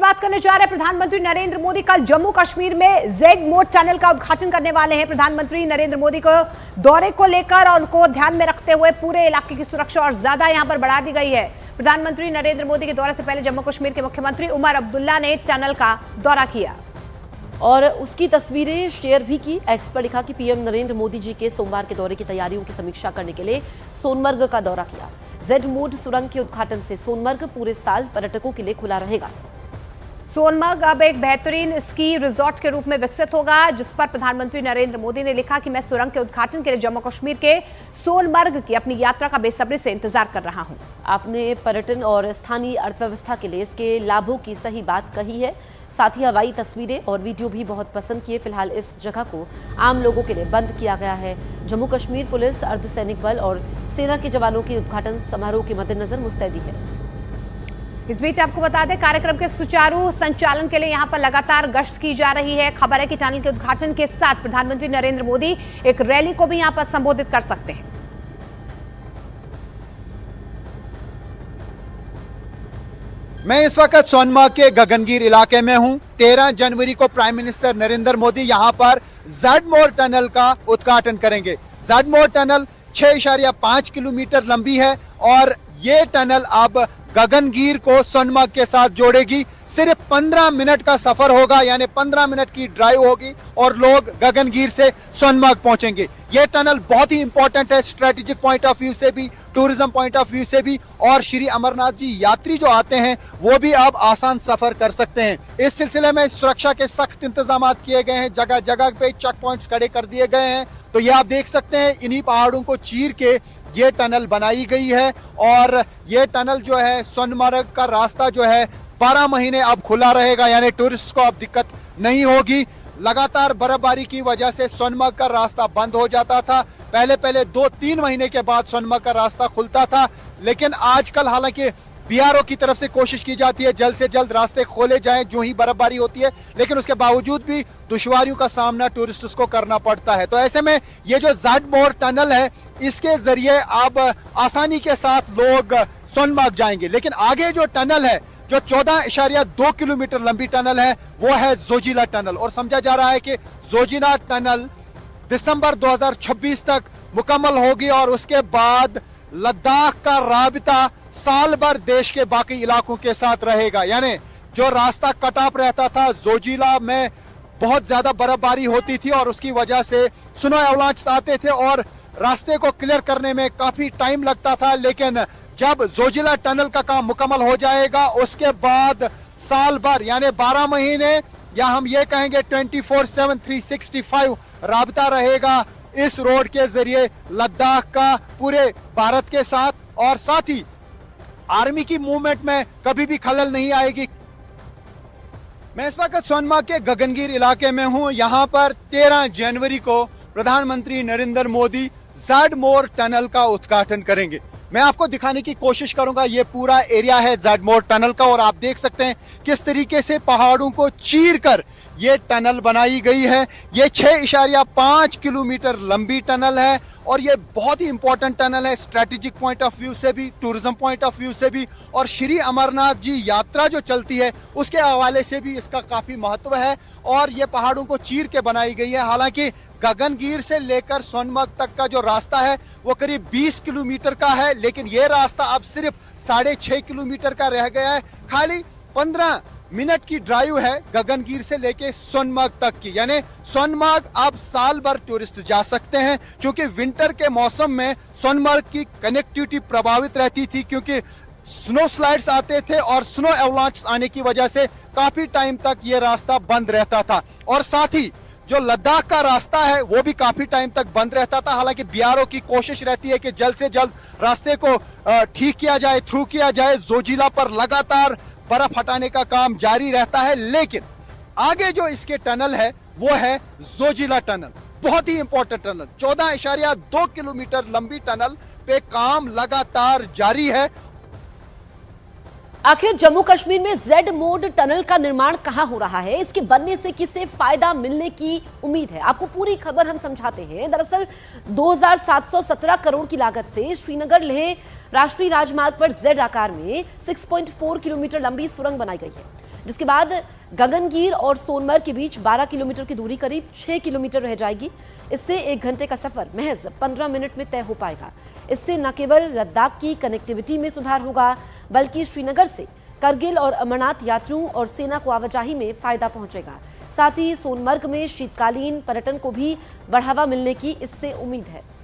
बात करने जा रहे हैं प्रधानमंत्री नरेंद्र मोदी कल जम्मू कश्मीर में जेड मोड टनल का उद्घाटन करने वाले हैं। प्रधानमंत्री नरेंद्र मोदी को दौरे को लेकर और उनको ध्यान में रखते हुए पूरे इलाके की सुरक्षा और ज्यादा यहां पर बढ़ा दी गई है। प्रधानमंत्री नरेंद्र मोदी के दौरे से पहले जम्मू कश्मीर के मुख्यमंत्री उमर अब्दुल्ला ने टनल का दौरा किया और उसकी तस्वीरें शेयर भी की। एक्स पर लिखा कि पीएम नरेंद्र मोदी जी के सोमवार के दौरे की तैयारियों की समीक्षा करने के लिए सोनमर्ग का दौरा किया। जेड मोड सुरंग के उद्घाटन से सोनमर्ग पूरे साल पर्यटकों के लिए खुला रहेगा। सोनमर्ग अब एक बेहतरीन स्की रिजॉर्ट के रूप में विकसित होगा, जिस पर प्रधानमंत्री नरेंद्र मोदी ने लिखा कि मैं सुरंग के उद्घाटन के लिए जम्मू कश्मीर के सोनमर्ग की अपनी यात्रा का बेसब्री से इंतजार कर रहा हूं। आपने पर्यटन और स्थानीय अर्थव्यवस्था के लिए इसके लाभों की सही बात कही है। साथ ही हवाई तस्वीरें और वीडियो भी बहुत पसंद किए। फिलहाल इस जगह को आम लोगों के लिए बंद किया गया है। जम्मू कश्मीर पुलिस, अर्धसैनिक बल और सेना के जवानों के उद्घाटन समारोह के मद्देनजर मुस्तैदी है। इस बीच आपको बता दें, कार्यक्रम के सुचारू संचालन के लिए यहां पर लगातार गश्त की जा रही है। खबर है कि टनल के उद्घाटन के साथ प्रधानमंत्री नरेंद्र मोदी एक रैली को भी यहां पर संबोधित कर सकते हैं। मैं इस वक्त सोनमर्ग के गगनगीर इलाके में हूं। 13 जनवरी को प्राइम मिनिस्टर नरेंद्र मोदी यहां पर जेड मोड टनल का उद्घाटन करेंगे। जेड मोड टनल 6.5 किलोमीटर लंबी है और ये टनल अब गगनगीर को सोनमर्ग के साथ जोड़ेगी। सिर्फ 15 मिनट का सफर होगा, यानी 15 मिनट की ड्राइव होगी और लोग गगनगीर से सोनमर्ग पहुंचेंगे। ये टनल बहुत ही इंपॉर्टेंट है, स्ट्रेटेजिक पॉइंट ऑफ व्यू से भी, टूरिज्म पॉइंट ऑफ व्यू से भी, और श्री अमरनाथ जी यात्री जो आते हैं वो भी अब आसान सफर कर सकते हैं। इस सिलसिले में सुरक्षा के सख्त इंतजाम किए गए हैं। जगह जगह पे चेक पॉइंट्स खड़े कर दिए गए हैं। तो ये आप देख सकते हैं, इन्हीं पहाड़ों को चीर के ये टनल बनाई गई है और ये टनल जो है सोनमर्ग का रास्ता जो है 12 महीने अब खुला रहेगा, यानी टूरिस्ट को अब दिक्कत नहीं होगी। लगातार बर्फबारी की वजह से सोनमर्ग का रास्ता बंद हो जाता था। पहले 2-3 महीने के बाद सोनमर्ग का रास्ता खुलता था, लेकिन आजकल हालांकि बीआरओ की तरफ से कोशिश की जाती है जल्द से जल्द रास्ते खोले जाएं जो ही बर्फबारी होती है, लेकिन उसके बावजूद भी दुश्वारियों का सामना टूरिस्ट्स को करना पड़ता है। तो ऐसे में ये जो जेड मोड टनल है, इसके जरिए अब आसानी के साथ लोग सोनमर्ग जाएंगे। लेकिन आगे जो टनल है, जो 14.2 किलोमीटर लंबी टनल है, वो है जोजिला टनल और समझा जा रहा है कि जोजिला टनल दिसंबर 2026 तक मुकम्मल होगी और उसके बाद लद्दाख का राबिता साल भर देश के बाकी इलाकों के साथ रहेगा। यानी जो रास्ता कट ऑफ रहता था, जोजिला में बहुत ज्यादा बर्फबारी होती थी और उसकी वजह से स्नो एवलांच आते थे और रास्ते को क्लियर करने में काफी टाइम लगता था। लेकिन जब जोजिला टनल का काम मुकम्मल हो जाएगा, उसके बाद साल भर यानी 12 महीने, या हम ये कहेंगे 24/7 365 राबिता रहेगा इस रोड के जरिए लद्दाख का पूरे भारत के साथ, और साथ ही आर्मी की मूवमेंट में कभी भी खलल नहीं आएगी। मैं इस वक्त सोनमर्ग के गगनगीर इलाके में हूं। यहां पर 13 जनवरी को प्रधानमंत्री Narendra Modi Z mode tunnel का उद्घाटन करेंगे। मैं आपको दिखाने की कोशिश करूंगा, ये पूरा एरिया है जेड मोड टनल का और आप देख सकते हैं किस तरीके से पहाड़ों को चीरकर ये टनल बनाई गई है। ये 6.5 किलोमीटर लंबी टनल है और ये बहुत ही इंपॉर्टेंट टनल है, स्ट्रेटेजिक पॉइंट ऑफ व्यू से भी, टूरिज्म पॉइंट ऑफ व्यू से भी, और श्री अमरनाथ जी यात्रा जो चलती है उसके हवाले से भी इसका काफी महत्व है। और ये पहाड़ों को चीर के बनाई गई है। हालांकि गगनगीर से लेकर सोनमर्ग तक का जो रास्ता है वो करीब 20 किलोमीटर का है, लेकिन ये रास्ता अब सिर्फ 6.5 किलोमीटर का रह गया है। खाली 15 मिनट की ड्राइव है गगनगीर से लेके सोनमर्ग तक की, यानी सोनमर्ग अब साल भर टूरिस्ट जा सकते हैं। क्योंकि विंटर के मौसम में सोनमर्ग की कनेक्टिविटी प्रभावित रहती थी, क्योंकि स्नो स्लाइड्स आते थे और स्नो एवलांच आने की वजह से काफी टाइम तक ये रास्ता बंद रहता था। और साथ ही जो लद्दाख का रास्ता है वो भी काफी टाइम तक बंद रहता था। हालांकि बीआरओ की कोशिश रहती है कि जल्द से जल्द रास्ते को ठीक किया जाए, थ्रू किया जाए। जोजिला पर लगातार बर्फ हटाने का काम जारी रहता है, लेकिन आगे जो इसके टनल है वो है जोजिला टनल, बहुत ही इंपॉर्टेंट टनल। 14.2 किलोमीटर लंबी टनल पे काम लगातार जारी है। आखिर जम्मू कश्मीर में जेड मोड टनल का निर्माण कहां हो रहा है, इसके बनने से किसे फायदा मिलने की उम्मीद है, आपको पूरी खबर हम समझाते हैं। दरअसल 2717 करोड़ की लागत से श्रीनगर लेह राष्ट्रीय राजमार्ग पर जेड आकार में 6.4 किलोमीटर लंबी सुरंग बनाई गई है। जिसके बाद गगनगीर और सोनमर्ग के बीच 12 किलोमीटर की दूरी करीब 6 किलोमीटर रह जाएगी। इससे 1 घंटे का सफर महज 15 मिनट में तय हो पाएगा। इससे न केवल लद्दाख की कनेक्टिविटी में सुधार होगा, बल्कि श्रीनगर से करगिल और अमरनाथ यात्रियों और सेना को आवाजाही में फायदा पहुंचेगा। साथ ही सोनमर्ग में शीतकालीन पर्यटन को भी बढ़ावा मिलने की इससे उम्मीद है।